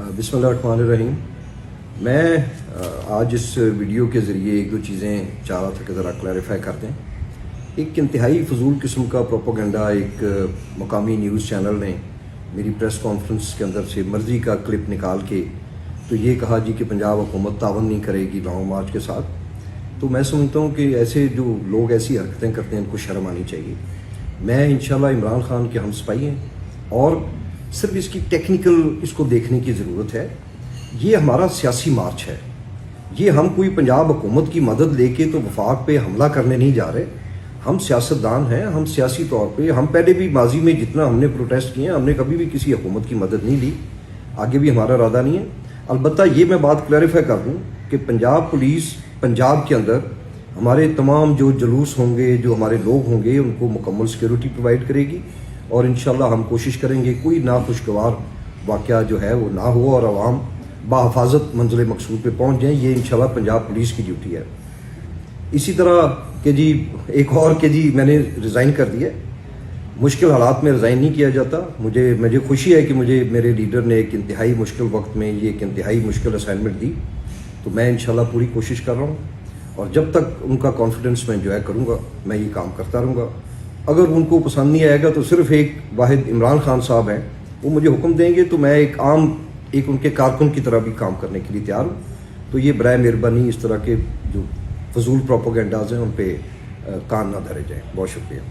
बिस्मिल्लाहिर्रहमानिर्रहीम। मैं आज इस वीडियो के ज़रिए एक दो चीज़ें चाह रहा था कि ज़रा क्लैरिफाई कर दें। एक इंतहाई फजूल किस्म का प्रोपोगंडा एक मकामी न्यूज़ चैनल ने मेरी प्रेस कॉन्फ्रेंस के अंदर से मर्ज़ी का क्लिप निकाल के तो ये कहा जी कि पंजाब हुकूमत तावन नहीं करेगी लॉन्ग मार्च के साथ। तो मैं समझता हूँ कि ऐसे जो लोग ऐसी हरकतें करते हैं इनको शर्म आनी चाहिए। मैं इंशाल्लाह इमरान खान के हम सिपाही हैं और सिर्फ इसकी टेक्निकल इसको देखने की ज़रूरत है। ये हमारा सियासी मार्च है, ये हम कोई पंजाब हुकूमत की मदद लेके तो वफाक पे हमला करने नहीं जा रहे। हम सियासतदान हैं, हम सियासी तौर पे हम पहले भी माजी में जितना हमने प्रोटेस्ट किए हमने कभी भी किसी हुकूमत की मदद नहीं ली, आगे भी हमारा इरादा नहीं है। अलबत्ता ये मैं बात क्लैरिफाई कर दूँ कि पंजाब पुलिस पंजाब के अंदर हमारे तमाम जो जुलूस होंगे, जो हमारे लोग होंगे, उनको मुकम्मल सिक्योरिटी प्रोवाइड करेगी और इंशाल्लाह हम कोशिश करेंगे कोई नाखुशगवार वाक़या जो है वो ना हो और आवाम बाहिफाजत मंजिल मकसूद पे पहुंच जाएं। ये इंशाल्लाह पंजाब पुलिस की ड्यूटी है। इसी तरह कि जी एक और कि जी मैंने रिज़ाइन कर दिया। मुश्किल हालात में रिज़ाइन नहीं किया जाता। मुझे खुशी है कि मुझे मेरे लीडर ने एक इंतहाई मुश्किल वक्त में ये एक इंतहाई मुश्किल असाइनमेंट दी, तो मैं इंशाल्लाह पूरी कोशिश कर रहा हूँ और जब तक उनका कॉन्फिडेंस मैं एंजॉय करूँगा मैं ये काम करता रहूँगा। अगर उनको पसंद नहीं आएगा तो सिर्फ एक वाहिद इमरान खान साहब हैं, वो मुझे हुक्म देंगे तो मैं एक उनके कारकुन की तरह भी काम करने के लिए तैयार हूँ। तो ये बराए मेहरबानी इस तरह के जो फजूल प्रोपोगंडाज हैं उन पे कान ना धरे जाएं। बहुत शुक्रिया।